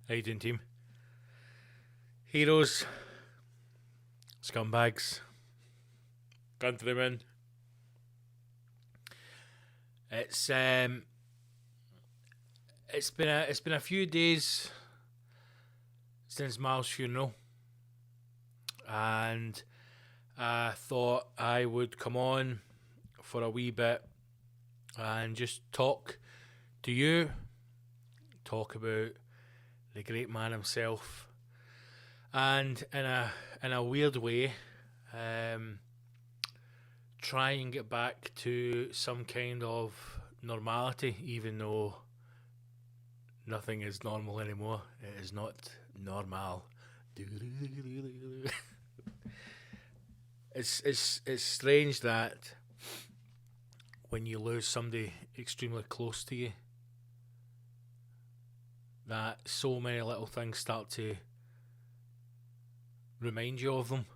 How you doing, team? Heroes, scumbags, countrymen. It's been a few days since Mal's funeral, and I thought I would come on for a wee bit and just talk to you, talk about the great man himself, and in a weird way, try and get back to some kind of normality, even though nothing is normal anymore. It is not normal. It's strange that when you lose somebody extremely close to you, that so many little things start to remind you of them,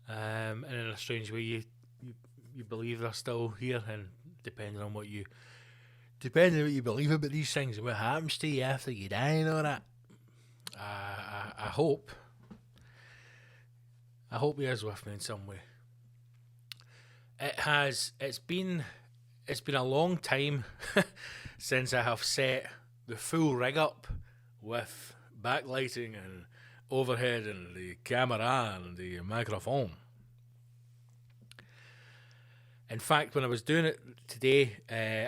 and in a strange way you believe they're still here, and depending on what you believe about these things and what happens to you after you die and all that, I hope he is with me in some way. It's been a long time since I have set the full rig up with backlighting and overhead and the camera and the microphone. In fact, when I was doing it today,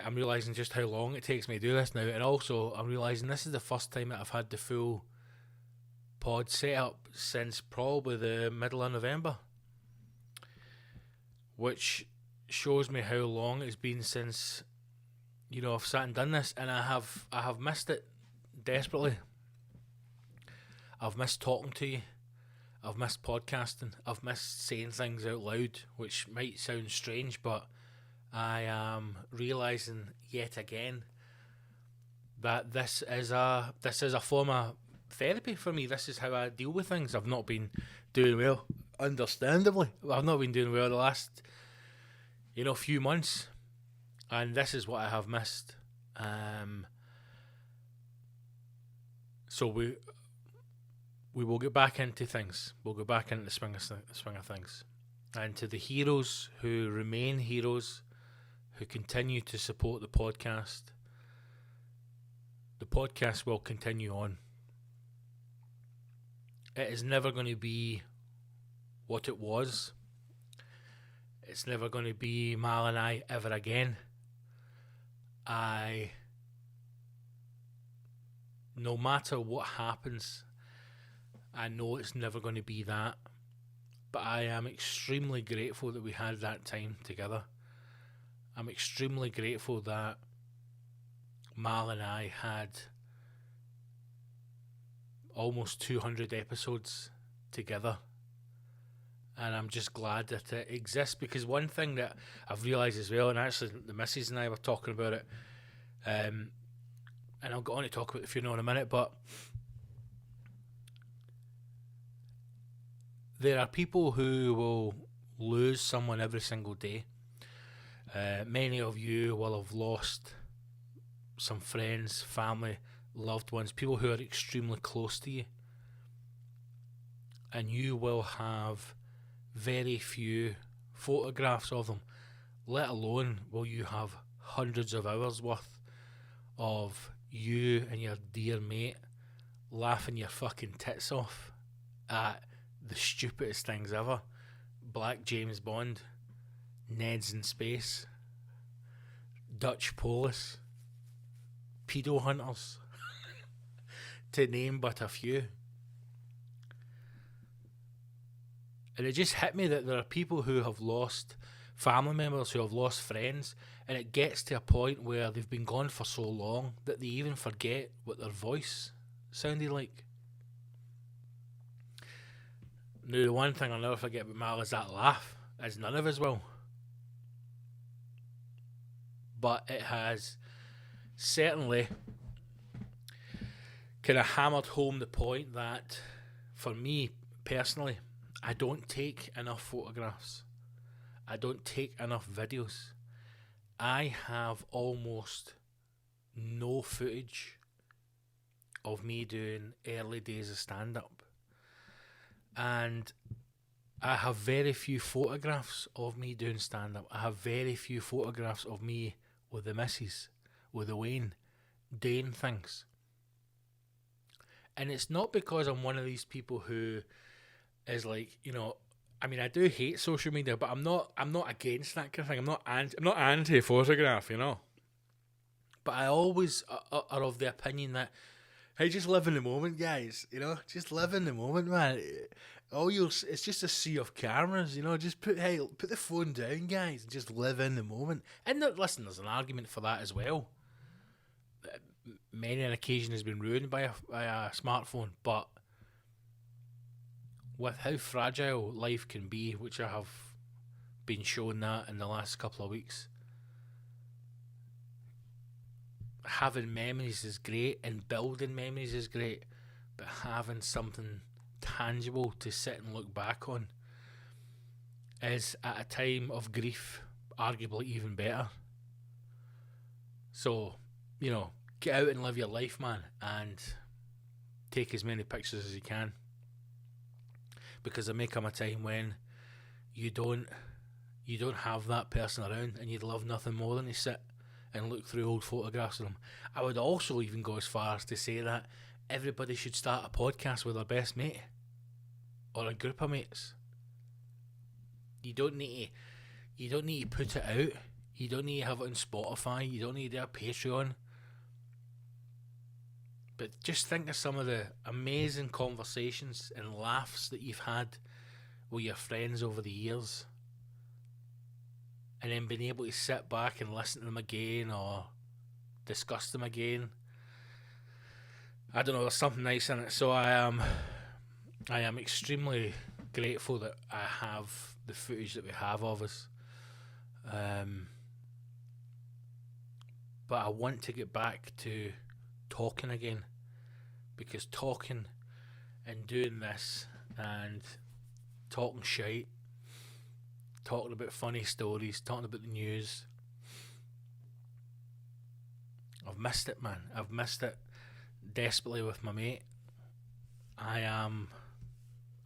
I'm realising just how long it takes me to do this now, and also I'm realising this is the first time that I've had the full pod set up since probably the middle of November, which shows me how long it's been since I've sat and done this, and I have missed it desperately. I've missed talking to you. I've missed podcasting. I've missed saying things out loud, which might sound strange, but I am realising yet again that this is a form of therapy for me. This is how I deal with things. I've not been doing well, understandably. I've not been doing well the last few months, and this is what I have missed. So we will get back into things. We'll go back into the swing of things. And to the heroes who remain heroes, who continue to support the podcast will continue on. It is never going to be what it was. It's never going to be Mal and I ever again. No matter what happens, I know it's never going to be that, but I am extremely grateful that we had that time together. I'm extremely grateful that Mal and I had almost 200 episodes together, and I'm just glad that it exists, because one thing that I've realised as well, and actually the missus and I were talking about it, and I'll go on to talk about the funeral in a minute, but there are people who will lose someone every single day. Many of you will have lost some friends, family, loved ones, people who are extremely close to you. And you will have very few photographs of them, let alone will you have hundreds of hours worth of you and your dear mate laughing your fucking tits off at the stupidest things ever. Black James Bond, Ned's in Space, Dutch Police, pedo hunters, to name but a few. And it just hit me that there are people who have lost family members, who have lost friends, and it gets to a point where they've been gone for so long that they even forget what their voice sounded like. Now, the one thing I'll never forget about Mal is that laugh, as none of us will. But it has certainly kind of hammered home the point that, for me personally, I don't take enough photographs. I don't take enough videos. I have almost no footage of me doing early days of stand-up. And I have very few photographs of me doing stand-up. I have very few photographs of me with the missus, with the Wayne, doing things. And it's not because I'm one of these people who is like, you know, I mean, I do hate social media, but I'm not against that kind of thing. I'm not anti-photograph, you know. But I always are of the opinion that, hey, just live in the moment, guys. You know, just live in the moment, man. It's just a sea of cameras, you know. Just put the phone down, guys, and just live in the moment. And listen, there's an argument for that as well. Many an occasion has been ruined by a smartphone, but with how fragile life can be, which I have been shown that in the last couple of weeks, having memories is great and building memories is great, but having something tangible to sit and look back on is, at a time of grief, arguably even better. So, you know, get out and live your life, man, and take as many pictures as you can, because there may come a time when you don't have that person around and you'd love nothing more than to sit and look through old photographs of them. I would also even go as far as to say that everybody should start a podcast with their best mate or a group of mates. You don't need to put it out. You don't need to have it on Spotify. You don't need to do a Patreon. But just think of some of the amazing conversations and laughs that you've had with your friends over the years, and then being able to sit back and listen to them again or discuss them again. I don't know, there's something nice in it. So I am extremely grateful that I have the footage that we have of us. But I want to get back to talking again, because talking and doing this and talking shite, talking about funny stories, talking about the news, I've missed it, man. I've missed it desperately with my mate. I'm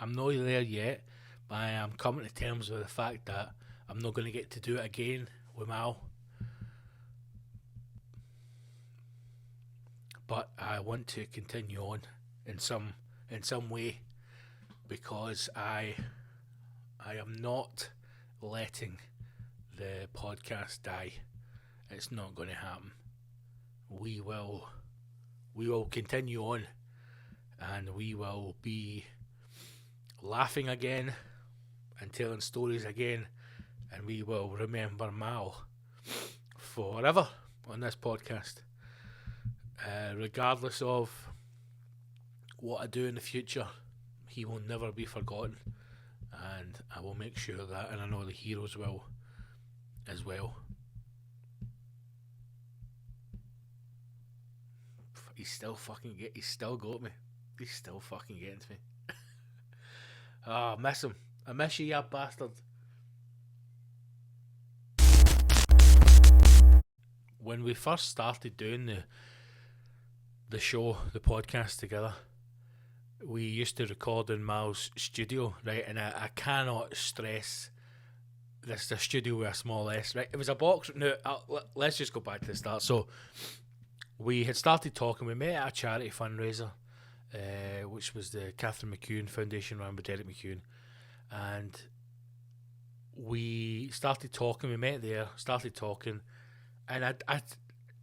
not there yet, but I am coming to terms with the fact that I'm not going to get to do it again with Mal. But I want to continue on in some way, because I am not letting the podcast die. It's not going to happen. We will continue on, and we will be laughing again and telling stories again, and we will remember Mal forever on this podcast. Regardless of what I do in the future, he will never be forgotten, and I will make sure that, and I know the heroes will as well. He's still got me. He's still fucking getting to me. I miss him. I miss you, you bastard. When we first started doing the show, the podcast together, we used to record in Mal's studio, right? And I cannot stress this is a studio with a small S, right? It was a box. No, let's just go back to the start. So we had started talking. We met at a charity fundraiser, which was the Catherine McEwen Foundation run by Derek McEwen, and we started talking. We met there, started talking, and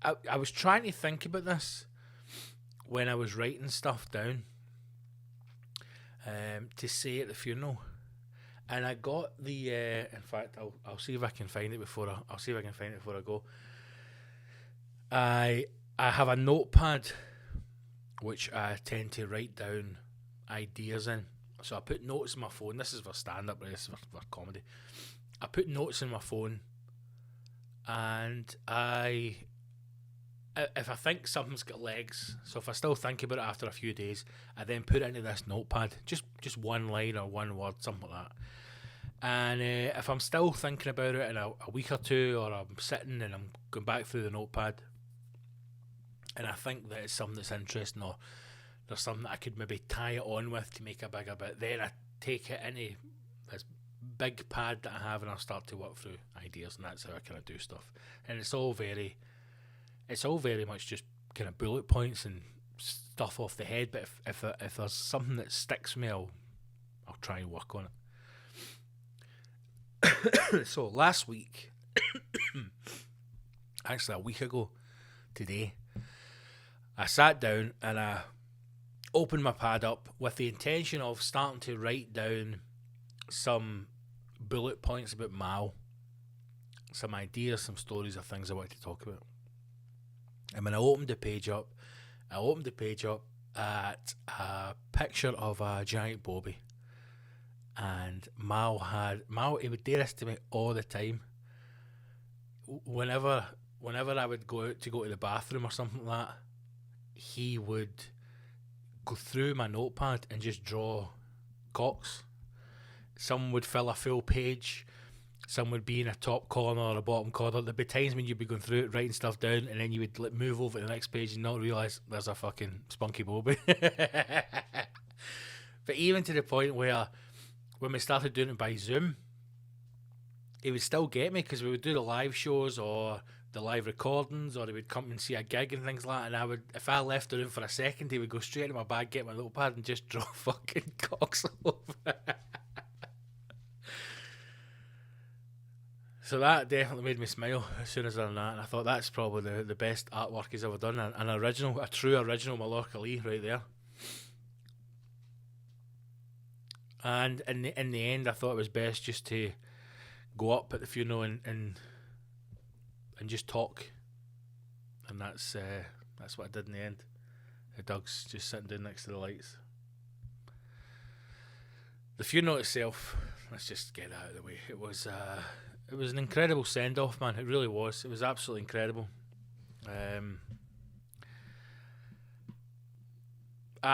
I was trying to think about this when I was writing stuff down to say at the funeral, and I got the. In fact, I'll see if I can find it before I go. I have a notepad which I tend to write down ideas in. So I put notes in my phone. This is for stand-up, this is for comedy. I put notes in my phone, and if I think something's got legs, so if I still think about it after a few days, I then put it into this notepad, just one line or one word, something like that. And if I'm still thinking about it in a week or two, or I'm sitting and I'm going back through the notepad, and I think that it's something that's interesting, or there's something that I could maybe tie it on with to make a bigger bit. Then I take it into this big pad that I have, and I'll start to work through ideas, and that's how I kind of do stuff. And it's all very much just kind of bullet points and stuff off the head. But if there's something that sticks with me, I'll try and work on it. So last week, actually a week ago today, I sat down and I opened my pad up with the intention of starting to write down some bullet points about Mal, some ideas, some stories of things I wanted to talk about. And when I opened the page up at a picture of a giant bobby. And Mal, he would do this to me all the time. Whenever I would go out to go to the bathroom or something like that, he would go through my notepad and just draw cocks. Some would fill a full page, some would be in a top corner or a bottom corner. There'd be times when you'd be going through it, writing stuff down, and then you would move over to the next page and not realise there's a fucking spunky bobby. But even to the point where when we started doing it by Zoom, he would still get me, because we would do the live shows or the live recordings, or he would come and see a gig and things like that, and I would, if I left the room for a second, he would go straight into my bag, get my notepad and just draw fucking cocks all over it. So that definitely made me smile as soon as I done that, and I thought that's probably the best artwork he's ever done, a true original Mallorca Lee right there. And in the end, I thought it was best just to go up at the funeral and just talk, and that's what I did in the end. Doug's just sitting down next to the lights. The funeral itself, let's just get that out of the way. It was an incredible send off, man. It really was. It was absolutely incredible. I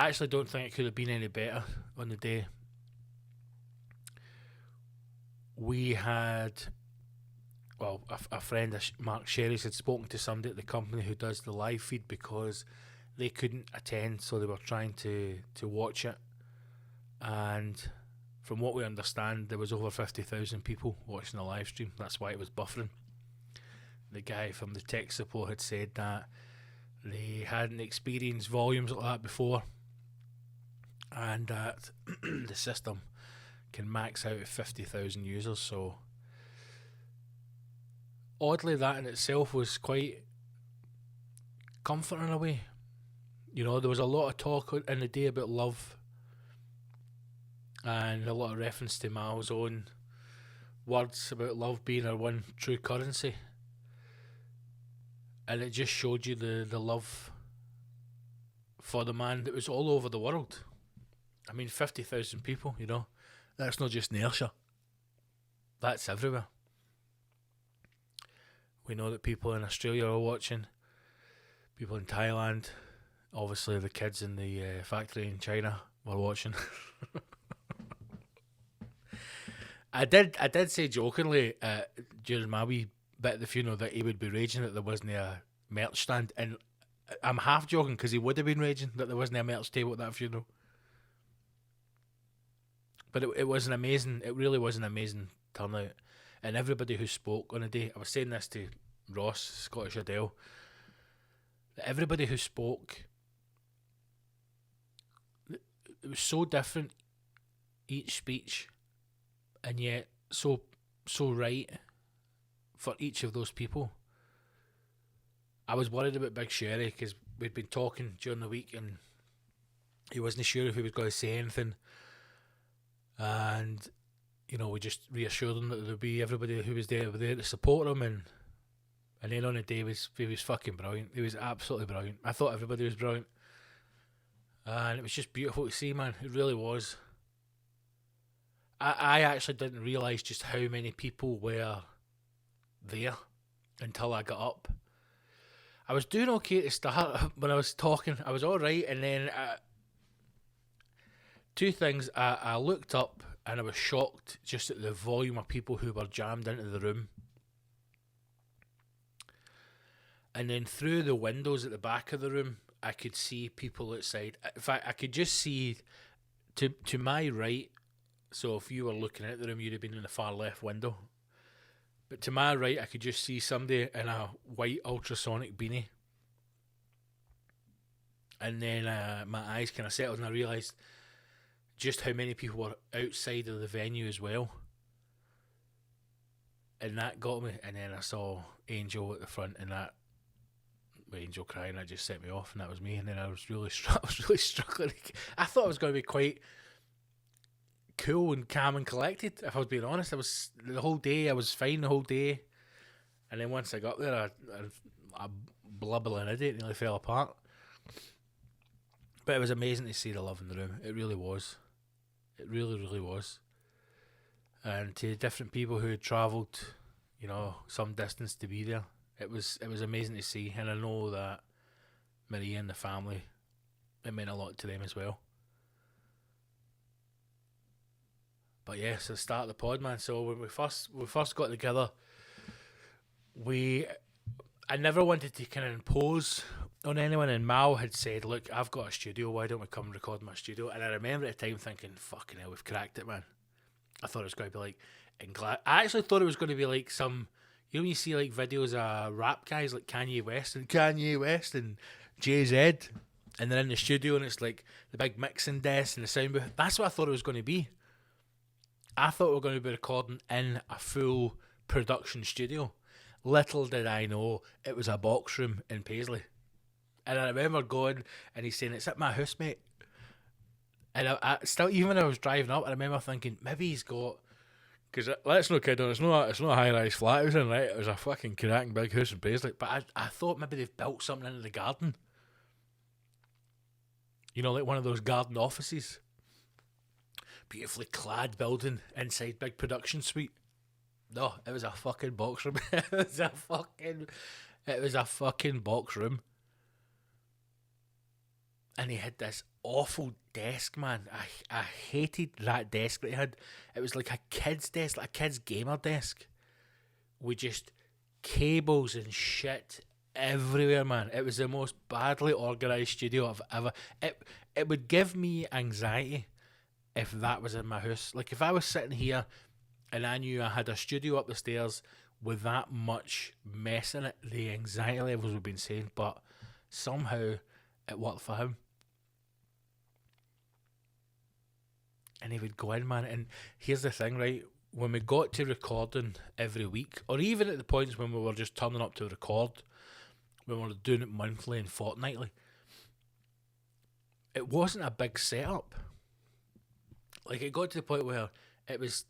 actually don't think it could have been any better on the day. We had, well, a friend, Mark Sherry's, had spoken to somebody at the company who does the live feed, because they couldn't attend, so they were trying to watch it. And from what we understand, there was over 50,000 people watching the live stream. That's why it was buffering. The guy from the tech support had said that they hadn't experienced volumes like that before, and that the system can max out at 50,000 users. So oddly, that in itself was quite comforting in a way. You know, there was a lot of talk in the day about love, and a lot of reference to Mal's own words about love being our one true currency. And it just showed you the love for the man that was all over the world. I mean, 50,000 people, you know, that's not just in Ayrshire. That's everywhere. We know that people in Australia are watching, people in Thailand, obviously the kids in the factory in China were watching. I did say jokingly during my wee bit at the funeral that he would be raging that there wasn't a merch stand, and I'm half joking because he would have been raging that there wasn't a merch table at that funeral. But it was an amazing, it really was an amazing turnout, and everybody who spoke on the day, I was saying this to Ross, Scottish Adele, that everybody who spoke, it was so different, each speech, and yet so right for each of those people. I was worried about Big Sherry because we'd been talking during the week and he wasn't sure if he was going to say anything, and you know, we just reassured him that there would be everybody who was there to support him, and then on the day he was fucking brilliant. He was absolutely brilliant. I thought everybody was brilliant, and it was just beautiful to see, man. It really was. I actually didn't realise just how many people were there until I got up. I was doing okay to start when I was talking. I was alright, and then two things. I looked up and I was shocked just at the volume of people who were jammed into the room. And then through the windows at the back of the room, I could see people outside. In fact, I could just see to my right. So if you were looking at the room, you'd have been in the far left window. But to my right, I could just see somebody in a white ultrasonic beanie. And then my eyes kind of settled and I realised just how many people were outside of the venue as well. And that got me. And then I saw Angel at the front, and that, with Angel crying, that just set me off, and that was me. And then I was really struggling. I thought I was going to be quite cool and calm and collected, if I was being honest. I was fine the whole day. And then once I got there, I blubbering idiot nearly fell apart. But it was amazing to see the love in the room. It really was. It really, really was. And to different people who had travelled, some distance to be there, it was amazing to see. And I know that Maria and the family, it meant a lot to them as well. But yeah, so start the pod, man. So when we first got together, I never wanted to kind of impose on anyone, and Mal had said, look, I've got a studio, why don't we come and record in my studio? And I remember at the time thinking, fucking hell, we've cracked it, man. I thought it was going to be like, I actually thought it was going to be like some, when you see like videos of rap guys like Kanye West and Jay-Z, and they're in the studio and it's like the big mixing desk and the sound booth. That's what I thought it was going to be. I thought we were going to be recording in a full production studio. Little did I know it was a box room in Paisley. And I remember going and he's saying, it's at my house, mate. And I still, even when I was driving up, I remember thinking, maybe he's got, because let's not kid on, it's not a high-rise flat it was in, right? It was a fucking cracking big house in Paisley. But I thought maybe they've built something into the garden. Like one of those garden offices. Beautifully clad building inside big production suite. No, it was a fucking box room. It was a fucking box room. And he had this awful desk, man. I hated that desk that he had. It was like a kid's desk, like a kid's gamer desk, with just cables and shit everywhere, man. It was the most badly organised studio I've ever. It would give me anxiety if that was in my house. Like if I was sitting here and I knew I had a studio up the stairs with that much mess in it, the anxiety levels would have been insane. But somehow it worked for him. And he would go in, man. And here's the thing, right? When we got to recording every week, or even at the points when we were just turning up to record, when we were doing it monthly and fortnightly, it wasn't a big setup. Like, it got to the point where it was,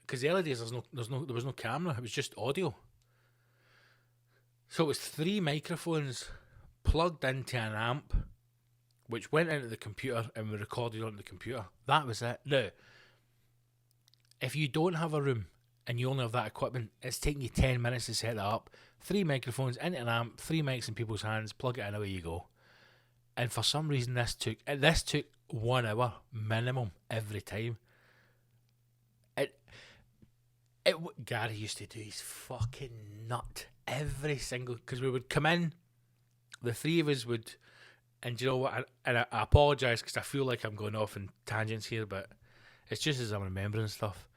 because the early days there was no camera, it was just audio. So it was 3 microphones plugged into an amp, which went into the computer and we recorded on the computer. That was it. Now, if you don't have a room and you only have that equipment, it's taking you 10 minutes to set that up. 3 microphones into an amp, 3 mics in people's hands, plug it in, away you go. And for some reason this took 1 hour minimum every time. Gary used to do his fucking nut every single, because we would come in, the 3 of us would. And you know what? I apologise because I feel like I'm going off in tangents here, but it's just as I'm remembering stuff.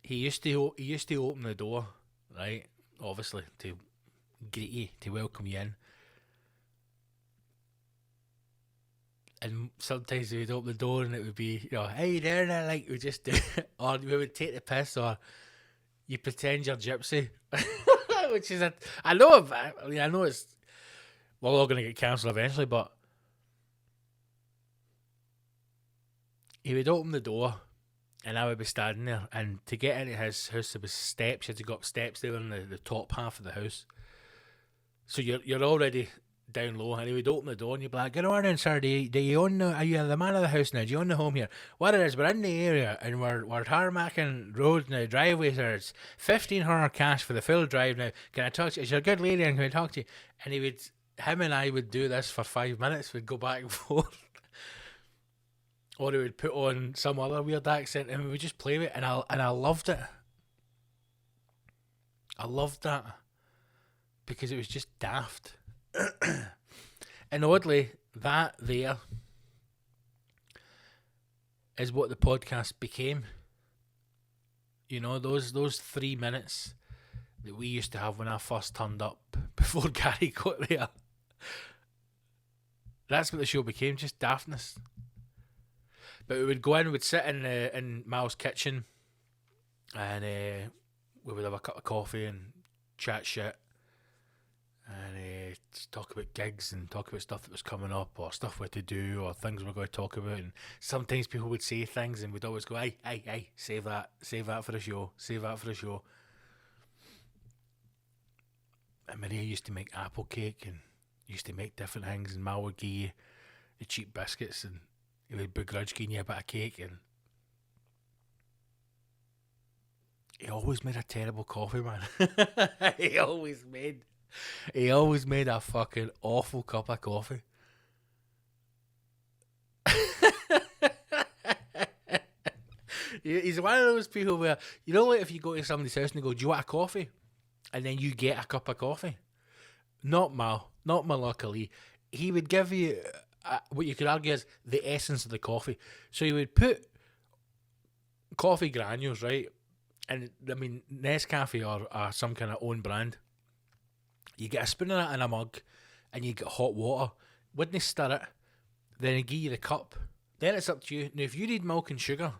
He used to open the door, right? Obviously to greet you, to welcome you in. And sometimes he would open the door and it would be, hey there, and like we just do, or we would take the piss, or you pretend you're gypsy. Which is I know it's, we're all going to get cancelled eventually, but he would open the door and I would be standing there, and to get into his house there was steps. You had to go up steps there in the top half of the house, so you're already down low, and he would open the door and you'd be like, good morning sir, are you the man of the house now? Do you own the home here? What it is, we're in the area and we're tarmacking roads now, driveways, or it's 1,500 cash for the full drive now. Can I talk to you? Is you a good lady and can I talk to you? And him and I would do this for 5 minutes. We'd go back and forth. Or he would put on some other weird accent and we would just play with it, and I loved it. I loved that because it was just daft. And oddly, that there is what the podcast became. You know, those 3 minutes that we used to have when I first turned up before Gary got there. That's what the show became, just daftness. But we would go in, we'd sit in Mal's kitchen, and we would have a cup of coffee and chat shit, and just talk about gigs and talk about stuff that was coming up, or stuff we had to do, or things we were going to talk about. And sometimes people would say things, and we'd always go, "Aye, save that for the show, save that for the show." And Maria used to make apple cake, and used to make different things, and Mal would give you the cheap biscuits, and he would begrudge giving you a bit of cake, and he always made a terrible coffee, man. he always made a fucking awful cup of coffee. He's one of those people where, you know, like if you go to somebody's house and they go, "Do you want a coffee?" and then you get a cup of coffee. Not luckily. He would give you what you could argue is the essence of the coffee. So he would put coffee granules, right? And I mean, Nescafe or some kind of own brand. You get a spoon of that in a mug, and you get hot water. Wouldn't he stir it? Then he give you the cup. Then it's up to you. Now, if you need milk and sugar,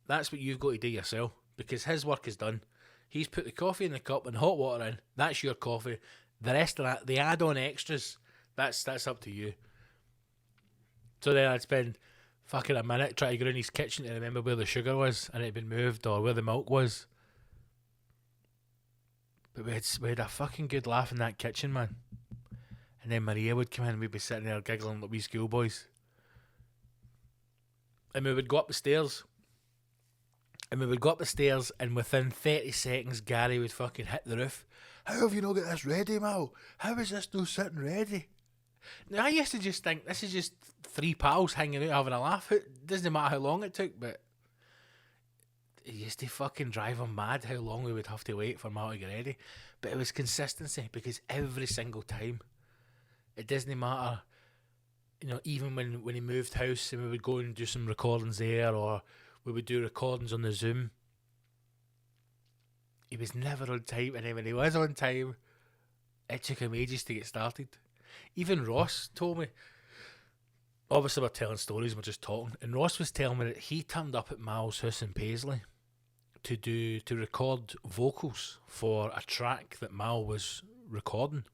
that's what you've got to do yourself, because his work is done. He's put the coffee in the cup and hot water in. That's your coffee. The rest of that, the add-on extras, that's up to you. So then I'd spend fucking a minute trying to go in his kitchen to remember where the sugar was and it had been moved, or where the milk was. But we had a fucking good laugh in that kitchen, man. And then Maria would come in and we'd be sitting there giggling like wee schoolboys. And we would go up the stairs. And within 30 seconds, Gary would fucking hit the roof. "How have you not got this ready, Mal? How is this not sitting ready?" Now, I used to just think this is just three pals hanging out having a laugh. It doesn't matter how long it took, but it used to fucking drive him mad how long we would have to wait for Mal to get ready. But it was consistency, because every single time, it doesn't matter. You know, even when he moved house and we would go and do some recordings there, or we would do recordings on the Zoom, he was never on time, and then when he was on time, it took him ages to get started. Even Ross told me, obviously we're telling stories, we're just talking, and Ross was telling me that he turned up at Mal's house in Paisley to record vocals for a track that Mal was recording.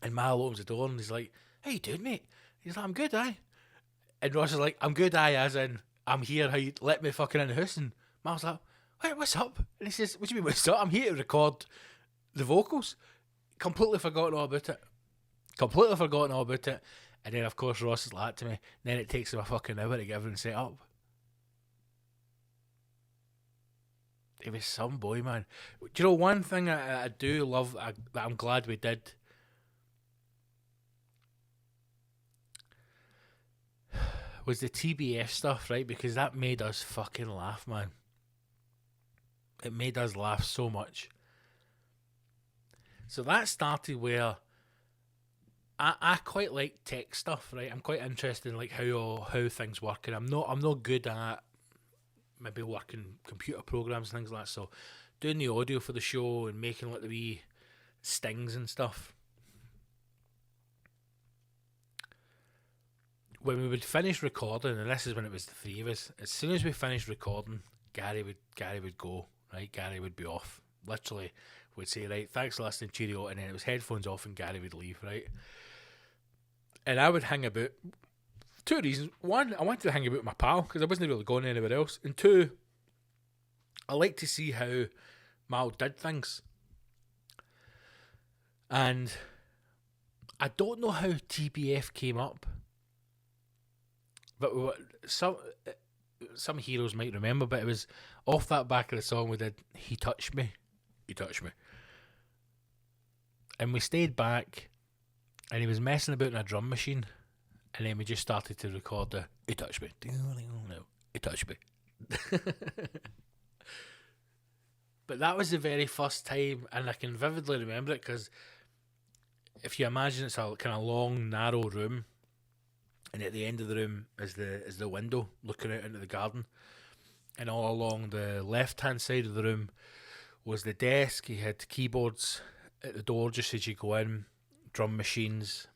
And Mal opens the door and he's like, "How you doing, mate?" He's like, "I'm good, aye." And Ross is like, "I'm good, aye, as in, I'm here, how you let me fucking in the house?" And Mal's like, "Wait, what's up?" And he says, "What do you mean, what's up? I'm here to record the vocals." Completely forgotten all about it. And then, of course, Ross is like that to me. And then it takes him a fucking hour to get everything set up. He was some boy, man. Do you know one thing I do love that I'm glad we did? Was the TBF stuff, right? Because that made us fucking laugh, man. It made us laugh so much. So that started where I quite like tech stuff, right? I'm quite interested in like how things work, and I'm not good at maybe working computer programs and things like that. So doing the audio for the show and making like the wee stings and stuff. When we would finish recording, and this is when it was the three of us, as soon as we finished recording, Gary would go, right? Gary would be off. Literally, we'd say, "Right, thanks for listening, cheerio," and then it was headphones off and Gary would leave, right? And I would hang about. Two reasons. One, I wanted to hang about with my pal, because I wasn't really going anywhere else. And two, I like to see how Mal did things. And I don't know how TBF came up, but some heroes might remember, but it was off that back of the song we did, He Touched Me. And we stayed back, and he was messing about in a drum machine, and then we just started to record the "He Touched Me." No, he touched me. But that was the very first time, and I can vividly remember it because if you imagine it's a kind of long, narrow room, and at the end of the room is the window looking out into the garden, and all along the left-hand side of the room was the desk. He had keyboards at the door just as you go in, drum machines,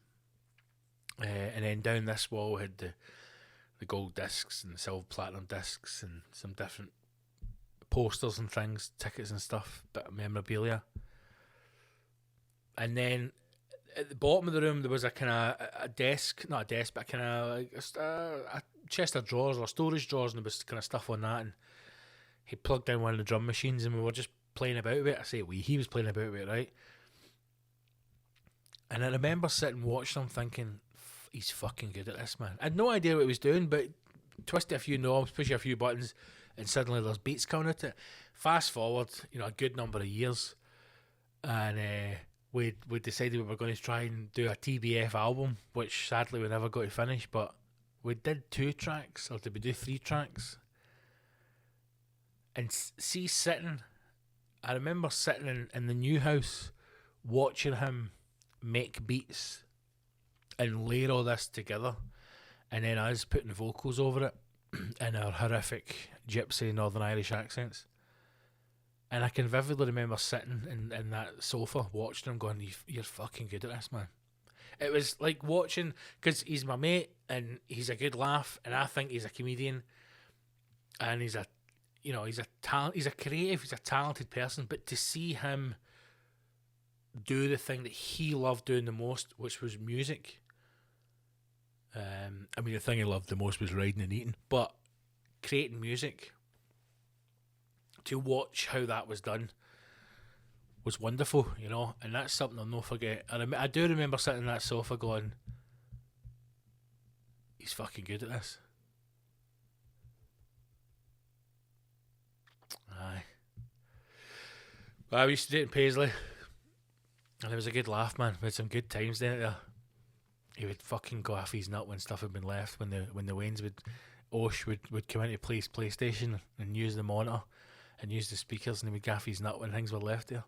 and then down this wall had the gold discs and the silver platinum discs and some different posters and things, tickets and stuff, bit of memorabilia. And then at the bottom of the room there was a kind of a desk, not a desk, but kind of like a chest of drawers or storage drawers, and there was kind of stuff on that. And he plugged in one of the drum machines, and we were just playing about with it. I say he was playing about with it, right? And I remember sitting watching him thinking, he's fucking good at this, man. I had no idea what he was doing, but twisted a few knobs, pushing a few buttons, and suddenly there's beats coming at it. Fast forward, a good number of years, and we decided we were going to try and do a TBF album, which sadly we never got to finish, but we did 2 tracks, or did we do 3 tracks? And see, I remember sitting in the new house, watching him make beats and layer all this together, and then us putting vocals over it in our horrific gypsy Northern Irish accents. And I can vividly remember sitting in that sofa watching him going, you're fucking good at this, man. It was like watching, because he's my mate and he's a good laugh, and I think he's a comedian, and he's a creative, he's a talented person, but to see him do the thing that he loved doing the most, which was music. The thing he loved the most was riding and eating, but creating music, to watch how that was done was wonderful, and that's something I'll never forget. I do remember sitting on that sofa going, he's fucking good at this. Aye. Well, I used to do it in Paisley, and it was a good laugh, man. We had some good times there. He would fucking go off his nut when stuff had been left, when the Waynes would come into PlayStation and use the monitor and use the speakers, and he would gaff his nut when things were left there.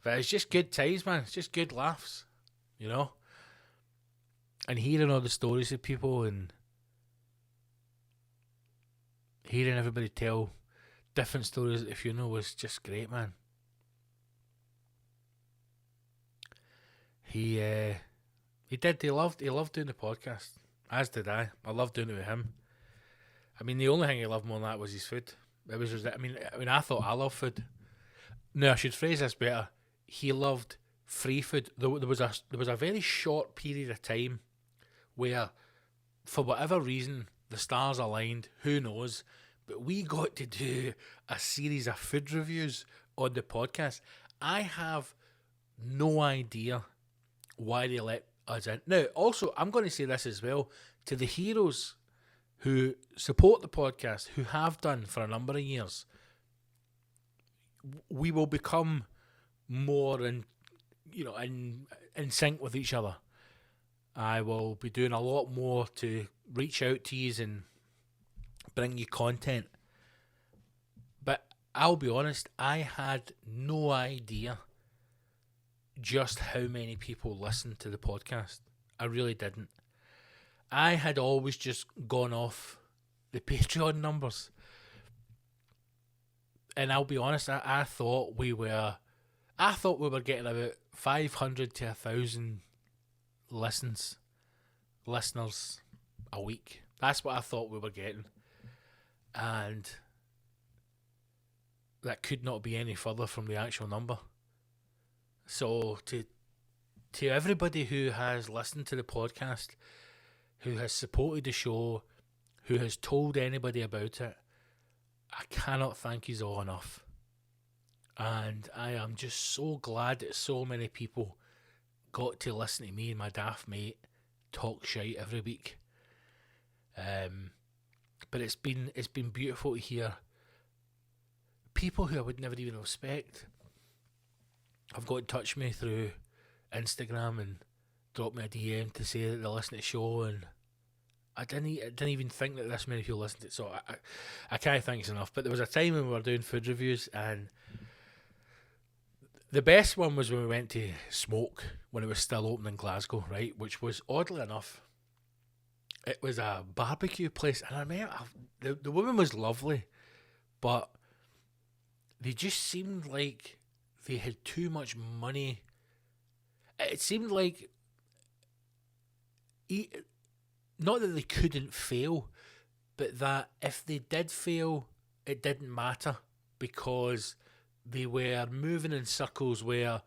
But it's just good times, man. It's just good laughs, and hearing all the stories of people and hearing everybody tell different stories at the funeral was just great, man. He loved doing the podcast, as did I. I loved doing it with him. The only thing he loved more than that was his food. It was just, I thought I loved food. No, I should phrase this better. He loved free food. There was a very short period of time where, for whatever reason, the stars aligned. Who knows? But we got to do a series of food reviews on the podcast. I have no idea why they let us in. Now, also, I'm going to say this as well, to the heroes who support the podcast, who have done for a number of years. We will become more in sync with each other. I will be doing a lot more to reach out to you and bring you content. But I'll be honest, I had no idea just how many people listen to the podcast. I really didn't. I had always just gone off the Patreon numbers. And I'll be honest, I thought we were getting about 500 to 1,000 listeners a week. That's what I thought we were getting. And that could not be any further from the actual number. So to everybody who has listened to the podcast, who has supported the show, who has told anybody about it, I cannot thank you all enough. And I am just so glad that so many people got to listen to me and my daft mate talk shite every week. But it's been beautiful to hear people who I would never even respect have got in touch with me through Instagram and dropped me a DM to say that they listen to the show, and I didn't even think that this many people listened to it, so I can't think it's enough. But there was a time when we were doing food reviews, and the best one was when we went to Smoke when it was still open in Glasgow, right? Which was, oddly enough, it was a barbecue place, and I remember the woman was lovely, but they just seemed like they had too much money. It seemed like, not that they couldn't fail, but that if they did fail, it didn't matter, because they were moving in circles where,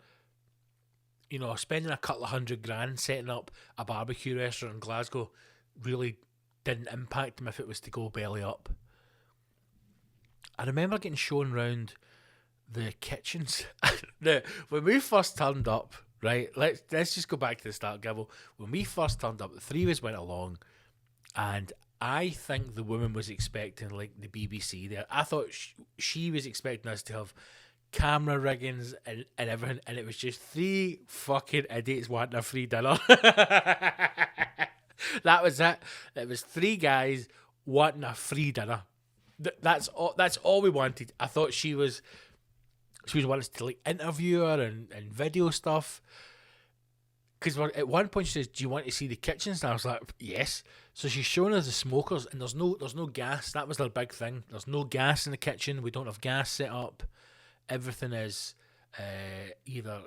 you know, spending a couple of $100,000 setting up a barbecue restaurant in Glasgow really didn't impact them if it was to go belly up. I remember getting shown round the kitchens. Now, when we first turned up, right, let's just go back to the start, Gibbo. When we first turned up, the three of us went along, and I think the woman was expecting like the BBC there. I thought she was expecting us to have camera riggings and everything, and it was just three fucking idiots wanting a free dinner. That was it. It was three guys wanting a free dinner. That's all we wanted. I thought she was wanting us to like interview her and video stuff. Because at one point she says, "Do you want to see the kitchens?" And I was like, "Yes." So she's showing us the smokers, and there's no gas. That was their big thing. There's no gas in the kitchen. We don't have gas set up. Everything is either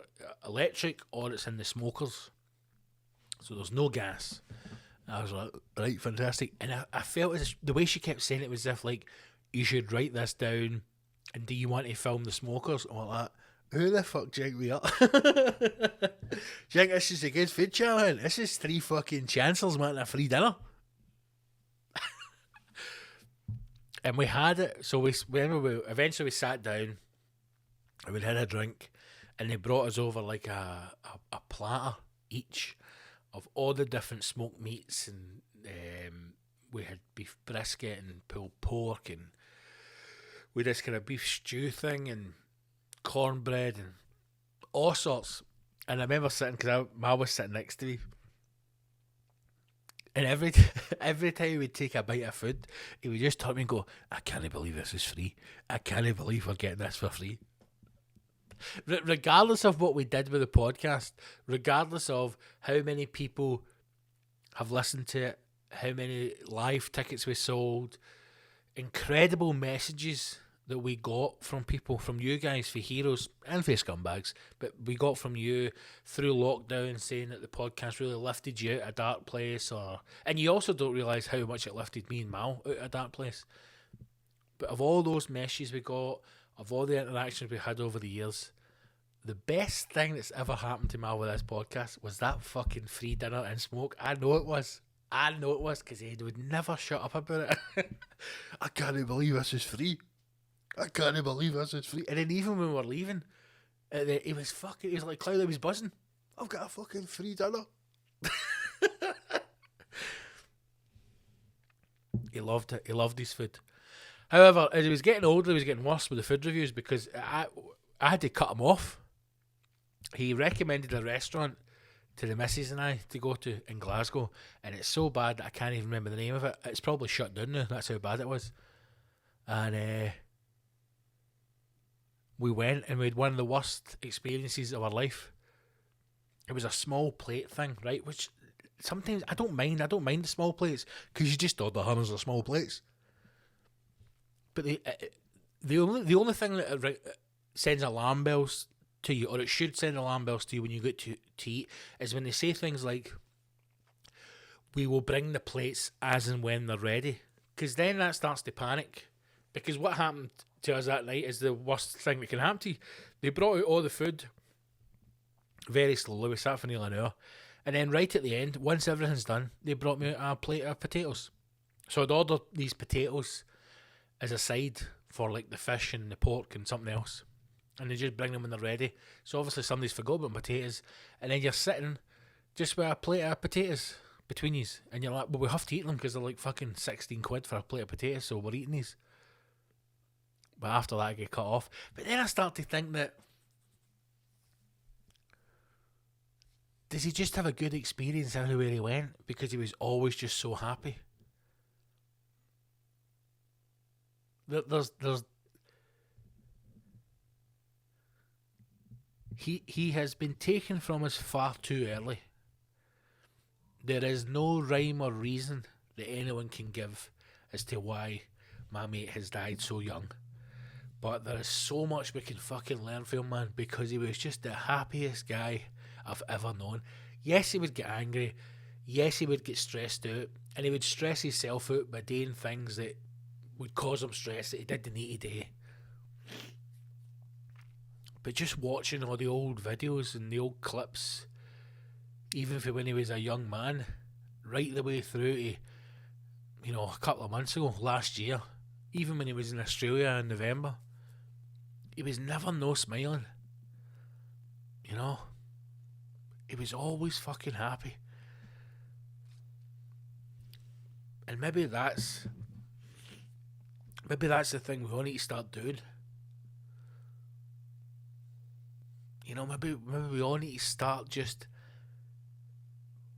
electric or it's in the smokers. So there's no gas. I was like, right, fantastic. And I felt the way she kept saying it was as if like, you should write this down, and do you want to film the smokers? All that. Who the fuck jacked me up? Do you think this is a good food challenge? This is three fucking chancellors wanting a free dinner. And we had it, so we eventually we sat down and we had a drink, and they brought us over like a platter each of all the different smoked meats, and we had beef brisket and pulled pork, and we had this kind of beef stew thing, and cornbread, and all sorts. And I remember sitting, because Mal was sitting next to me, and every time we'd take a bite of food, he would just turn to me and go, "I can't believe this is free. I can't believe we're getting this for free." Regardless of what we did with the podcast, regardless of how many people have listened to it, how many live tickets we sold, incredible messages that we got from people, from you guys, for heroes and for scumbags, but we got from you through lockdown saying that the podcast really lifted you out of a dark place, and you also don't realise how much it lifted me and Mal out of a dark place. But of all those messages we got, of all the interactions we had over the years, the best thing that's ever happened to Mal with this podcast was that fucking free dinner and Smoke. I know it was, because he would never shut up about it. I can't believe this is free. I can't believe this is free. And then even when we were leaving, he was like Cloud, he was buzzing. I've got a fucking free dinner. He loved it. He loved his food. However, as he was getting older, he was getting worse with the food reviews, because I had to cut him off. He recommended a restaurant to the missus and I to go to in Glasgow, and it's so bad that I can't even remember the name of it. It's probably shut down now. That's how bad it was. And we went, and we had one of the worst experiences of our life. It was a small plate thing, right? Which sometimes I don't mind. I don't mind the small plates, because you just order hundreds of small plates. But the only thing that sends alarm bells to you, or it should send alarm bells to you when you get to eat, is when they say things like, "We will bring the plates as and when they're ready," because then that starts to panic. Because what happened to us that night is the worst thing that can happen to you. They brought out all the food very slowly. We sat for nearly an hour, and then right at the end, once everything's done, they brought me out a plate of potatoes. So I'd ordered these potatoes as a side for like the fish and the pork and something else, and they just bring them when they're ready. So obviously somebody's forgot about potatoes, and then you're sitting just with a plate of potatoes between you, and you're like, well, we have to eat them because they're like fucking 16 quid for a plate of potatoes, so we're eating these. But after that I get cut off. But then I start to think that, does he just have a good experience everywhere he went because he was always just so happy? there's he has been taken from us far too early. There is no rhyme or reason that anyone can give as to why my mate has died so young. But there is so much we can fucking learn from him, man, because he was just the happiest guy I've ever known. Yes, he would get angry. Yes, he would get stressed out. And he would stress himself out by doing things that would cause him stress that he didn't need to do. But just watching all the old videos and the old clips, even from when he was a young man, right the way through to, you know, a couple of months ago, last year, even when he was in Australia in November, he was never no smiling. You know? He was always fucking happy. And maybe that's the thing we all need to start doing. You know, maybe we all need to start just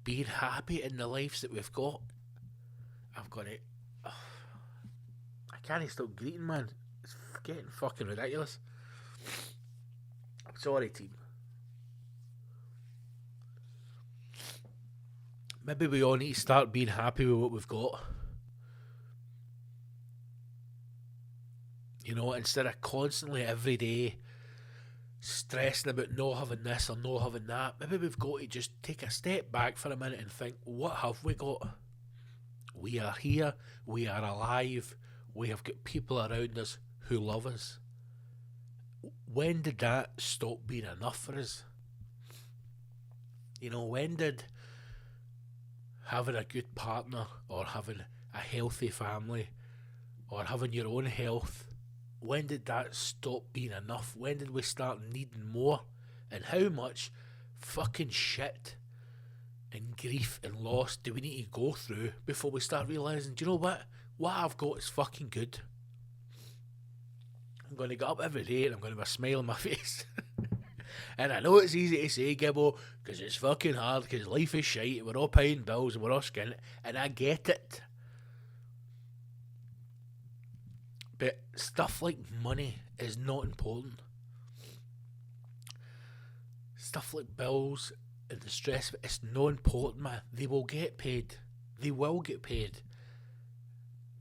being happy in the lives that we've got. I've got it. I can't stop greeting, man. It's getting fucking ridiculous. I'm sorry, team. Maybe we all need to start being happy with what we've got. You know, instead of constantly every day stressing about not having this or not having that, maybe we've got to just take a step back for a minute and think, what have we got? We are here, we are alive, we have got people around us who love us. When did that stop being enough for us? You know, when did having a good partner or having a healthy family or having your own health, when did that stop being enough? When did we start needing more? And how much fucking shit and grief and loss do we need to go through before we start realising, do you know what? What I've got is fucking good. I'm going to get up every day and I'm going to have a smile on my face. And I know it's easy to say, Gibbo, because it's fucking hard, because life is shite, we're all paying bills and we're all skinning, and I get it. But stuff like money is not important. Stuff like bills and the stress, it's not important, man. They will get paid. They will get paid.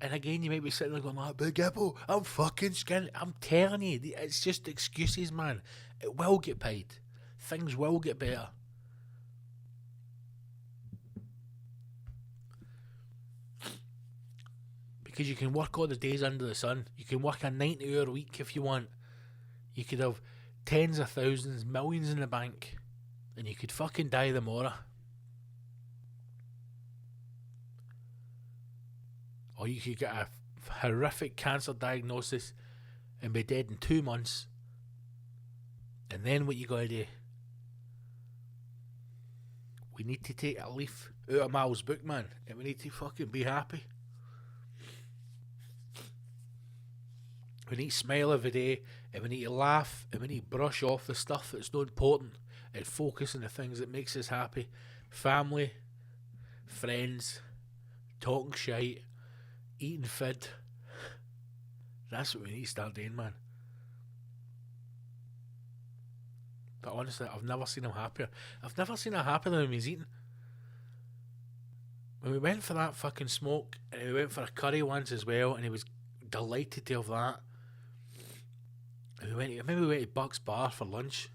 And again, you might be sitting there going, like, but Gibbo, I'm fucking skinny. I'm telling you, it's just excuses, man. It will get paid. Things will get better. Because you can work all the days under the sun. You can work a 90-hour week if you want. You could have tens of thousands, millions in the bank, and you could fucking die tomorrow. Or you could get a horrific cancer diagnosis and be dead in 2 months. And then what you gotta do? We need to take a leaf out of Mal's book, man, and we need to fucking be happy. We need to smile every day, and we need to laugh, and we need to brush off the stuff that's not important and focus on the things that makes us happy. Family, friends, talking shite, eating food. That's what we need to start doing, man. But honestly, I've never seen him happier. I've never seen him happier than when he's eating. When we went for that fucking smoke, and we went for a curry once as well, and he was delighted to have that. And maybe we went to Buck's Bar for lunch,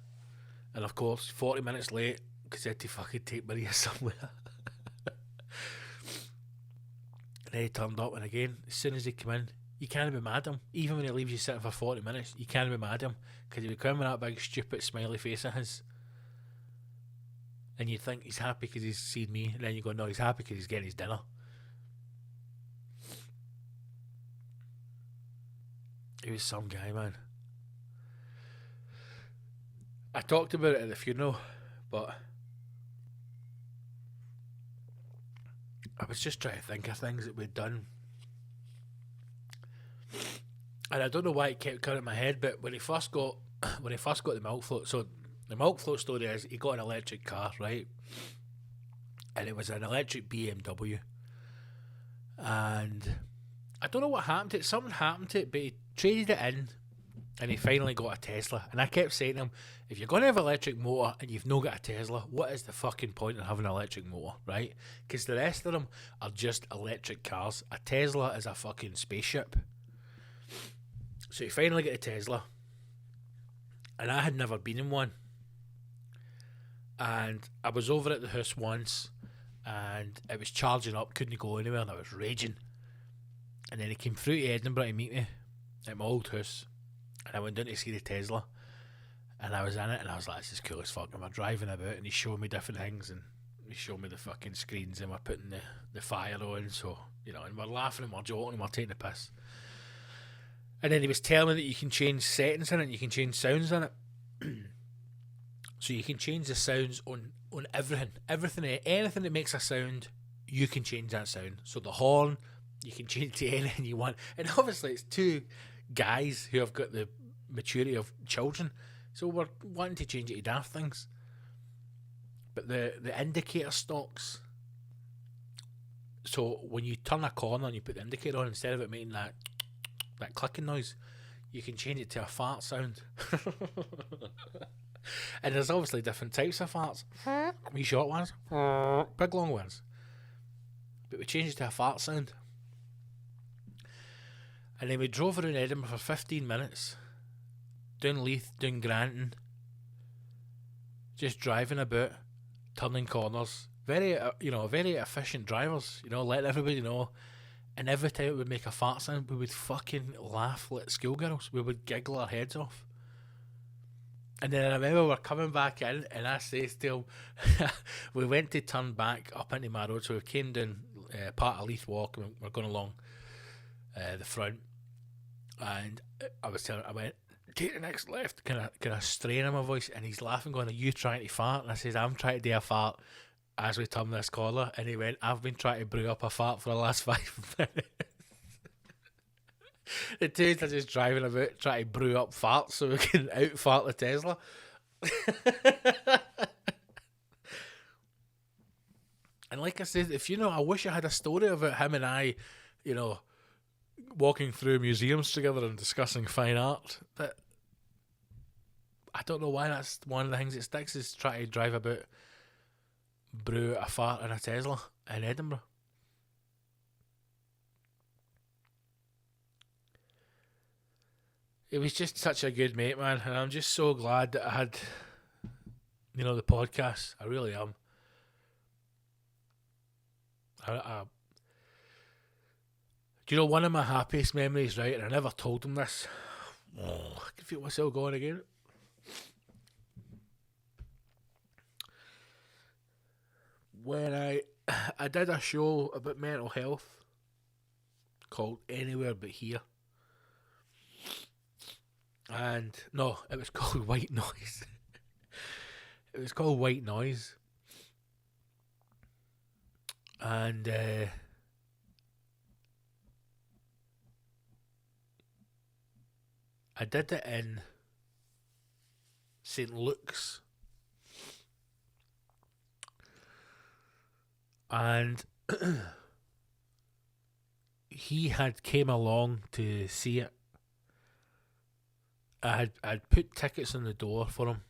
and of course, 40 minutes late, because he had to fucking take Maria somewhere. And then he turned up, and again, as soon as he came in, you can't be mad at him. Even when he leaves you sitting for 40 minutes, you can't be mad at him, because he would come with that big stupid smiley face of his. And you think he's happy because he's seen me, and then you go, no, he's happy because he's getting his dinner. He was some guy, man. I talked about it at the funeral, but I was just trying to think of things that we'd done. And I don't know why it kept coming in my head, but when he first got the milk float, so the milk float story is he got an electric car, right? And it was an electric BMW. And I don't know what happened to it. Something happened to it, but he traded it in and he finally got a Tesla. And I kept saying to him, if you're going to have an electric motor and you've not got a Tesla, what is the fucking point of having an electric motor, right? Because the rest of them are just electric cars. A Tesla is a fucking spaceship. So he finally got a Tesla. And I had never been in one. And I was over at the house once and it was charging up, couldn't go anywhere, and I was raging. And then he came through to Edinburgh to meet me at my old house. And I went down to see the Tesla. And I was in it and I was like, this is cool as fuck. And we're driving about and he's showing me different things and he showed me the fucking screens and we're putting the fire on. So, you know, and we're laughing and we're joking and we're taking the piss. And then he was telling me that you can change settings in it and you can change sounds in it. So you can change the sounds on everything. Anything that makes a sound, you can change that sound. So the horn, you can change to anything you want. And obviously it's two guys who have got the maturity of children. So we're wanting to change it to daft things. But the indicator stocks. So when you turn a corner and you put the indicator on, instead of it making that clicking noise, you can change it to a fart sound. And there's obviously different types of farts. Wee short ones, big long ones. But we changed it to a fart sound. And then we drove around Edinburgh for 15 minutes. Down Leith, down Granton. Just driving about, turning corners. Very efficient drivers, letting everybody know. And every time it would make a fart sound, we would fucking laugh like schoolgirls. We would giggle our heads off. And then I remember we're coming back in, and I say to him, we went to turn back up into my road, so we came down part of Leith Walk, and we're going along the front. And I went, take the next left, kind of strain in my voice, and he's laughing, going, are you trying to fart? And I says, I'm trying to do a fart as we turn this corner. And he went, I've been trying to brew up a fart for the last 5 minutes. The two are just driving about trying to brew up farts so we can out fart the Tesla. And like I said, I wish I had a story about him and I, walking through museums together and discussing fine art. But I don't know why that's one of the things that sticks, is trying to drive about, brew a fart in a Tesla in Edinburgh. It was just such a good mate, man, and I'm just so glad that I had, the podcast. I really am. One of my happiest memories, right, and I never told him this. I can feel myself going again. When I did a show about mental health called Anywhere But Here. And no, it was called White Noise. It was called White Noise. And I did it in St. Luke's. And he had came along to see it. I'd put tickets on the door for him,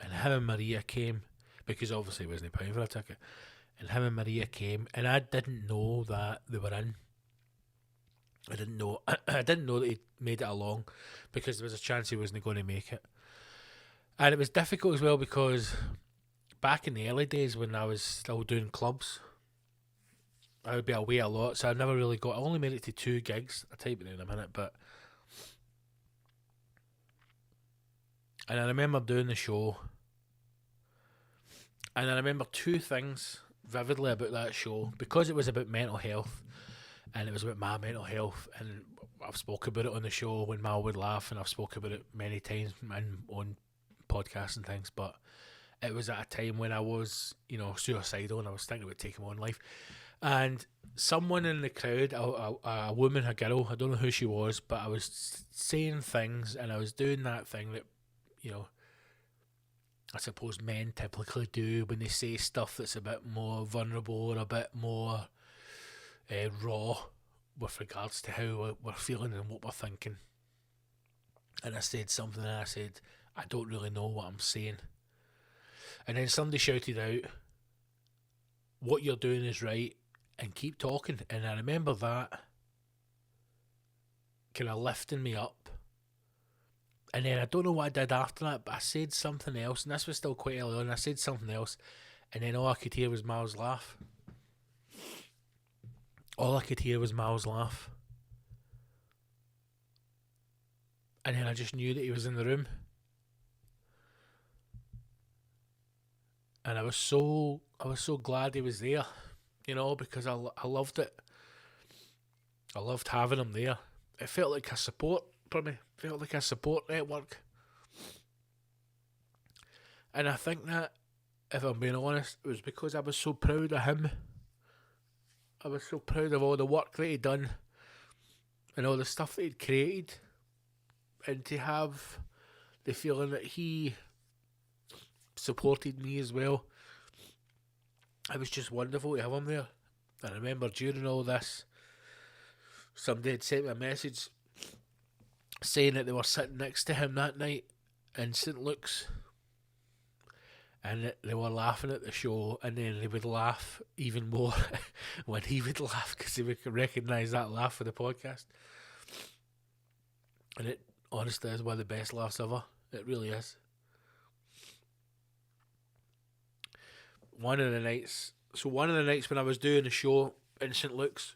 and him and Maria came, because obviously he wasn't paying for a ticket, and him and Maria came, and I didn't know that they were in. I didn't know that he made it along, because there was a chance he wasn't going to make it. And it was difficult as well, because back in the early days when I was still doing clubs, I would be away a lot, so I never really I only made it to 2 gigs. I'll tell you about it in a minute, but and I remember doing the show, and I remember 2 things vividly about that show, because it was about mental health, and it was about my mental health, and I've spoken about it on the show when Mal would laugh, and I've spoken about it many times on podcasts and things, but it was at a time when I was, suicidal, and I was thinking about taking my own life. And someone in the crowd, a woman, a girl, I don't know who she was, but I was saying things, and I was doing that thing that, I suppose men typically do when they say stuff that's a bit more vulnerable or a bit more raw. with regards to how we're feeling and what we're thinking. And I said something, and I said, I don't really know what I'm saying. And then somebody shouted out, what you're doing is right, and keep talking. And I remember that kind of lifting me up. And then I don't know what I did after that, but I said something else, and this was still quite early on. I said something else, and then all I could hear was Miles laugh. All I could hear was Miles laugh. And then I just knew that he was in the room. And I was so glad he was there, because I loved it. I loved having him there. It felt like a support for me. It felt like a support network. And I think that, if I'm being honest, it was because I was so proud of him. I was so proud of all the work that he'd done and all the stuff that he'd created. And to have the feeling that he supported me as well, it was just wonderful to have him there. I remember during all this, somebody had sent me a message saying that they were sitting next to him that night in St. Luke's, and they were laughing at the show, and then they would laugh even more when he would laugh, because they would recognise that laugh for the podcast. And it honestly is one of the best laughs ever. It really is. One of the nights when I was doing the show in St. Luke's,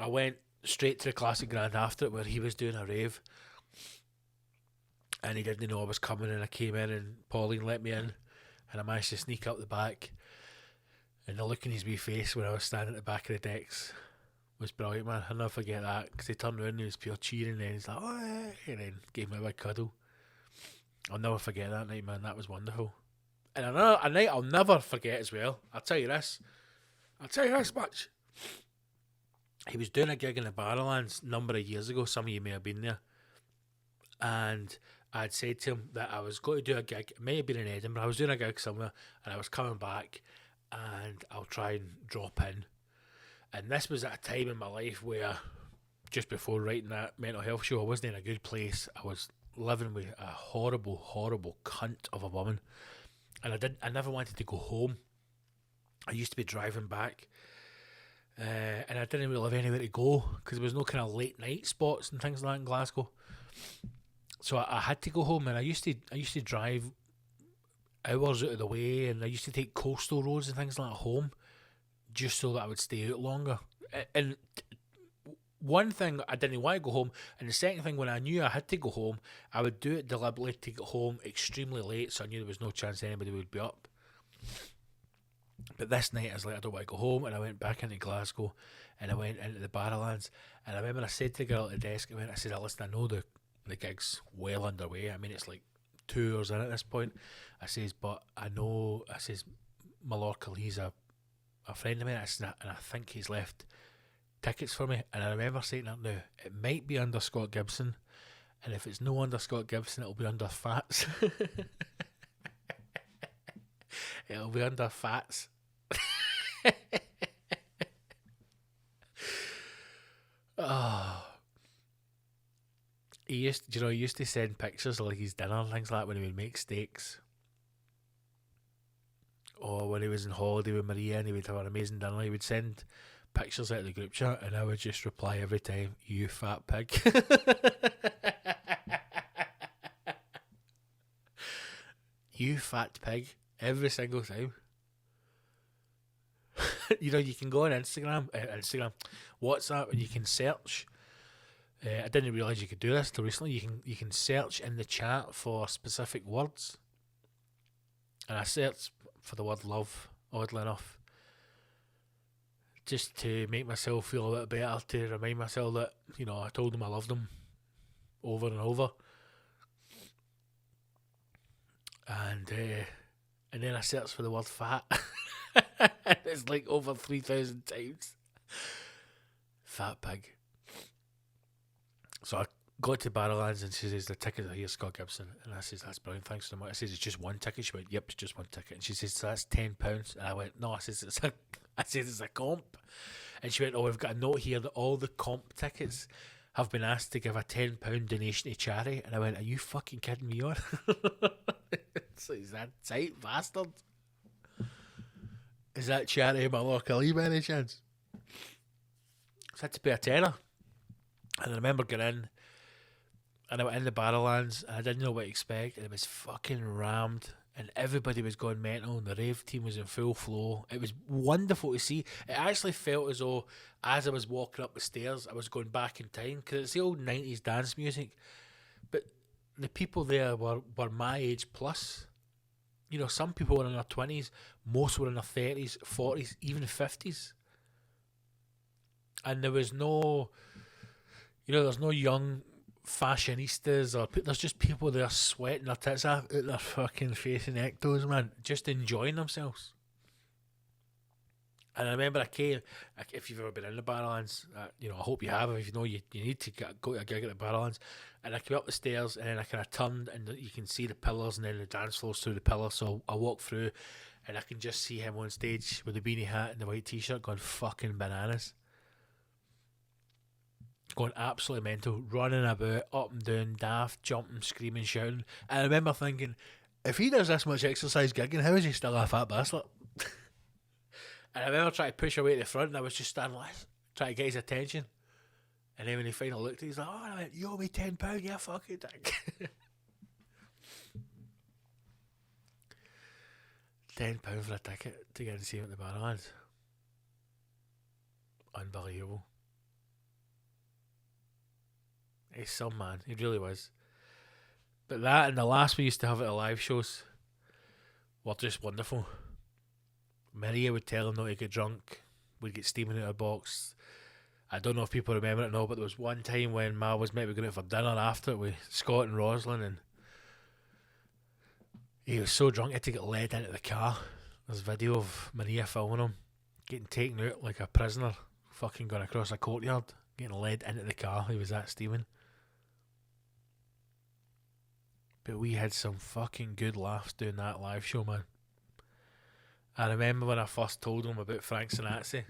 I went straight to the Classic Grand after it, where he was doing a rave. And he didn't know I was coming, and I came in, and Pauline let me in, and I managed to sneak up the back. And the look in his wee face when I was standing at the back of the decks was brilliant, man. I'll never forget that, because he turned around and he was pure cheering, and he's like, oh, and then gave me a big cuddle. I'll never forget that night, man. That was wonderful. And a night I'll never forget as well. I'll tell you this much. He was doing a gig in the Barrowlands a number of years ago. Some of you may have been there. And I'd said to him that I was going to do a gig. It may have been in Edinburgh. I was doing a gig somewhere, and I was coming back, and I'll try and drop in. And this was at a time in my life where, just before writing that mental health show, I wasn't in a good place. I was living with a horrible, horrible cunt of a woman. And I never wanted to go home. I used to be driving back. And I didn't really have anywhere to go, because there was no kind of late night spots and things like that in Glasgow. So I had to go home, and I used to drive hours out of the way, and I used to take coastal roads and things like that home, just so that I would stay out longer. And one thing, I didn't want to go home, and the second thing, when I knew I had to go home, I would do it deliberately to get home extremely late, so I knew there was no chance anybody would be up. But this night I was like, I don't want to go home, and I went back into Glasgow, and I went into the Barrowlands, and I remember I said to the girl at the desk, I said, listen, I know the gig's well underway. I mean, it's like 2 hours in at this point. I says, but I know, Mallorca Lee's a friend of mine, and I think he's left tickets for me. And I remember saying that, now, it might be under Scott Gibson, and if it's no under Scott Gibson, it'll be under Fats. It'll be under Fats. Oh. He used to send pictures of like his dinner and things like that when he would make steaks. Or when he was on holiday with Maria and he would have an amazing dinner, he would send pictures out of the group chat, and I would just reply every time, "You fat pig." You fat pig, every single time. You can go on Instagram, WhatsApp, and you can search. I didn't realise you could do this till recently. You can search in the chat for specific words, and I searched for the word love, oddly enough, just to make myself feel a little better, to remind myself that I told them I loved them over and over, and then I searched for the word fat. It's like over 3,000 times. Fat pig. So Got to Barrowlands and she says, the tickets are here, Scott Gibson. And I says, that's brilliant, thanks so much. I says, it's just one ticket. She went, yep, it's just one ticket. And she says, so that's £10. And I went, no, I says, it's a comp. And she went, oh, we've got a note here that all the comp tickets have been asked to give a £10 donation to charity. And I went, are you fucking kidding me on? So is that tight bastard? Is that charity my local by any chance? So I had to pay a tenner. And I remember getting in, and I went in the Barrowlands, and I didn't know what to expect, and it was fucking rammed, and everybody was going mental, and the rave team was in full flow. It was wonderful to see. It actually felt as though, as I was walking up the stairs, I was going back in time, because it's the old 90s dance music, but the people there were my age plus. You know, some people were in their 20s, most were in their 30s, 40s, even 50s. And there was no, there's no young fashionistas, or there's just people there sweating their tits out their fucking face and ectos, man, just enjoying themselves. And I remember I came, if you've ever been in the Barrowlands, I hope you have. If you know, you need to go to a gig at the Barrowlands. And I came up the stairs, and then I kind of turned, and you can see the pillars, and then the dance floors through the pillars. So I walk through, and I can just see him on stage with the beanie hat and the white t-shirt going fucking bananas. Going absolutely mental, running about, up and down, daft, jumping, screaming, shouting. And I remember thinking, if he does this much exercise gigging, how is he still a fat bastard? And I remember trying to push away to the front, and I was just standing like, trying to get his attention. And then when he finally looked, he's like, oh, and I went, you owe me £10, yeah, fucking dick. £10 for a ticket to get and see him at the Barrowlands. Unbelievable. He's some man, he really was. But that and the last we used to have at the live shows were just wonderful. Maria would tell him not to get drunk. We'd get steaming out of a box. I don't know if people remember it or not, but there was one time when Ma was maybe going out for dinner after with Scott and Roslyn, and he was so drunk he had to get led into the car. There's video of Maria filming him getting taken out like a prisoner, fucking going across a courtyard, getting led into the car. He was that steaming. But we had some fucking good laughs doing that live show, man. I remember when I first told him about Frank Sinatra,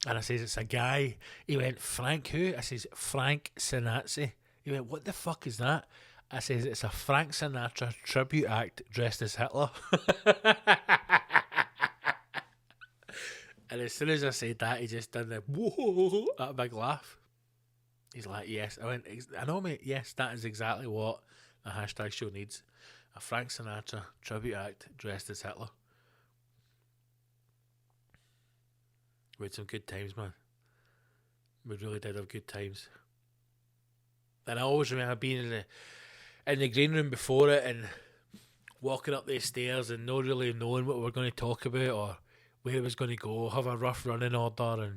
and I says, it's a guy. He went, Frank who? I says, Frank Sinatra. He went, what the fuck is that? I says, it's a Frank Sinatra tribute act dressed as Hitler. And as soon as I said that, he just done the whoa, that big laugh. He's like, yes. I went, I know, mate, yes, that is exactly what a hashtag show needs. A Frank Sinatra tribute act dressed as Hitler. We had some good times, man. We really did have good times. And I always remember being in the green room before it and walking up the stairs and not really knowing what we were going to talk about or where it was going to go, have a rough running order,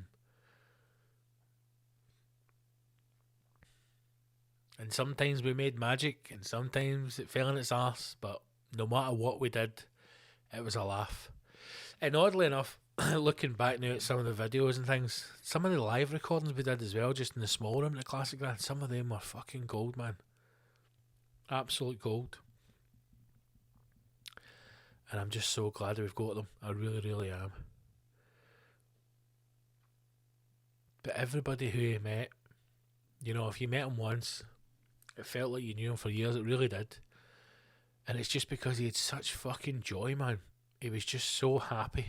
and sometimes we made magic and sometimes it fell in its arse, but no matter what we did, it was a laugh. And oddly enough, looking back now at some of the videos and things, some of the live recordings we did as well, just in the small room at the Classic Grand, some of them were fucking gold, man. Absolute gold. And I'm just so glad we've got them. I really, really am. But everybody who you met, if you met him once, it felt like you knew him for years. It really did. And it's just because he had such fucking joy, man. He was just so happy.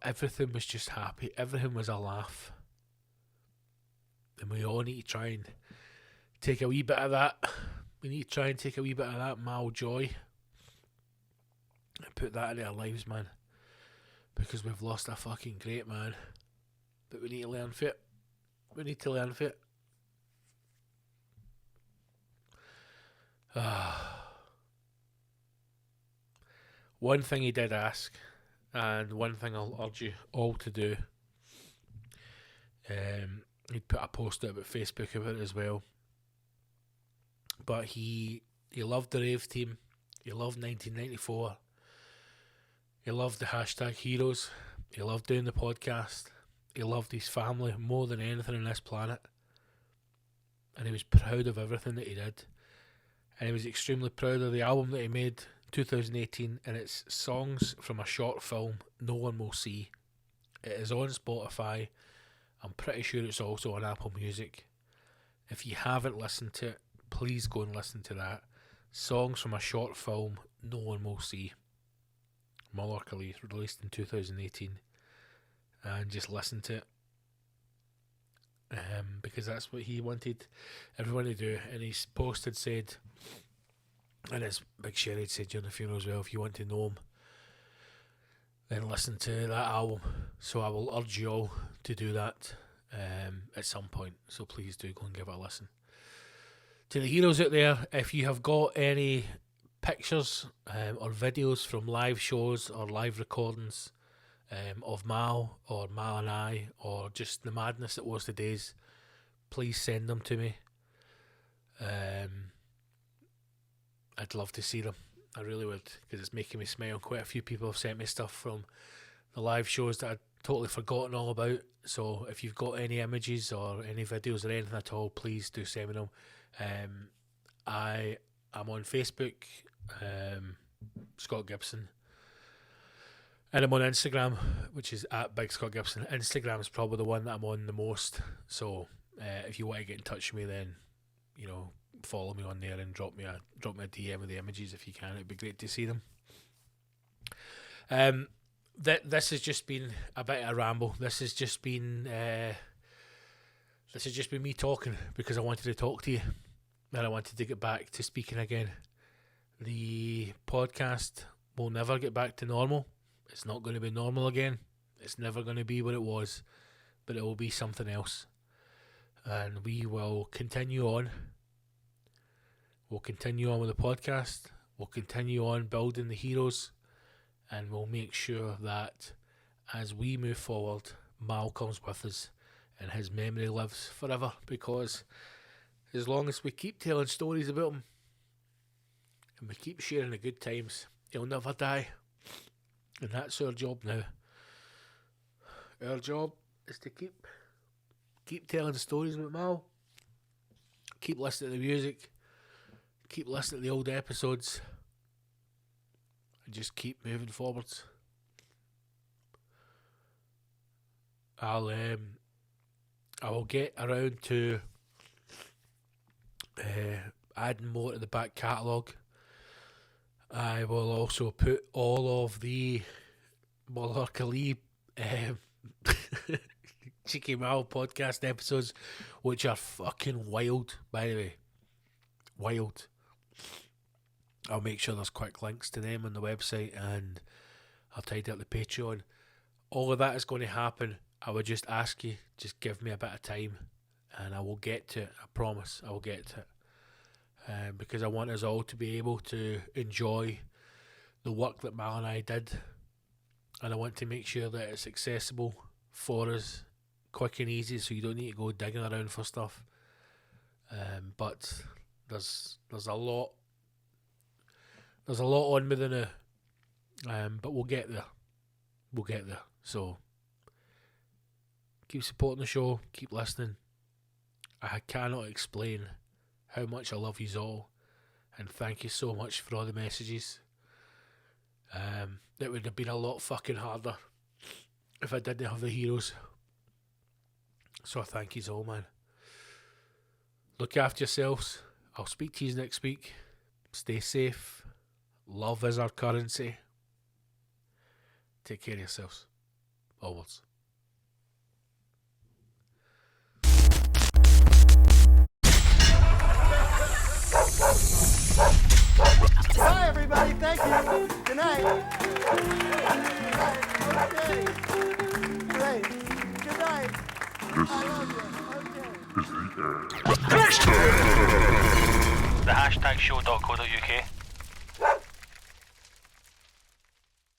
Everything was just happy. Everything was a laugh. And we all need to try and take a wee bit of that. We need to try and take a wee bit of that mild joy and put that into our lives, man. Because we've lost a fucking great man. But we need to learn from it. We need to learn from it. One thing he did ask, and one thing I'll urge you all to do, he'd put a post out about Facebook about it as well, but he loved the rave team, he loved 1994, he loved the hashtag heroes, he loved doing the podcast, He loved his family more than anything on this planet. And he was proud of everything that he did. And he was extremely proud of the album that he made in 2018, and it's songs from a short film no one will see. It is on Spotify. I'm pretty sure it's also on Apple Music. If you haven't listened to it, please go and listen to that. Songs from a short film no one will see. Muller Khalif, released in 2018. And just listen to it. Because that's what he wanted everyone to do. And his post had said, and as Big Sherry had said during the funeral as well, if you want to know him, then listen to that album. So I will urge you all to do that at some point. So please do go and give it a listen. To the heroes out there, if you have got any pictures or videos from live shows or live recordings of Mal or Mal and I, or just the madness that was the days, please send them to me. I'd love to see them. I really would, because it's making me smile. Quite a few people have sent me stuff from the live shows that I'd totally forgotten all about. So if you've got any images or any videos or anything at all, please do send me them. I am on Facebook, Scott Gibson, and I'm on Instagram, which is at Big Scott Gibson. Instagram is probably the one that I'm on the most. So if you want to get in touch with me, then follow me on there and drop me a DM with the images if you can. It'd be great to see them. This has just been a bit of a ramble. This has just been me talking because I wanted to talk to you, and I wanted to get back to speaking again. The podcast will never get back to normal. It's not going to be normal again. It's never going to be what it was, but it will be something else, and we will continue on. We'll continue on with the podcast. We'll continue on building the heroes, and we'll make sure that as we move forward, Mal comes with us and his memory lives forever, because as long as we keep telling stories about him and we keep sharing the good times, he'll never die. And that's our job now. Our job is to keep telling stories about Mal, keep listening to the music, keep listening to the old episodes, and just keep moving forwards. I will get around to adding more to the back catalogue. I will also put all of the Muller Khalif Cheeky Mal podcast episodes, which are fucking wild, by the way. Wild. I'll make sure there's quick links to them on the website, and I'll tidy up the Patreon. All of that is going to happen. I would just ask you, just give me a bit of time, and I will get to it. I promise I will get to it. Because I want us all to be able to enjoy the work that Mal and I did, and I want to make sure that it's accessible for us, quick and easy, so you don't need to go digging around for stuff. But there's a lot on me now, but we'll get there. So keep supporting the show, keep listening. I cannot explain how much I love you all, and thank you so much for all the messages. It would have been a lot fucking harder if I didn't have the heroes. So I thank you all, man. Look after yourselves. I'll speak to you next week. Stay safe. Love is our currency. Take care of yourselves. Always. Bye, everybody. Thank you. Good night. Okay. Great. Good night. I love you. Okay. The HashTag show.co.uk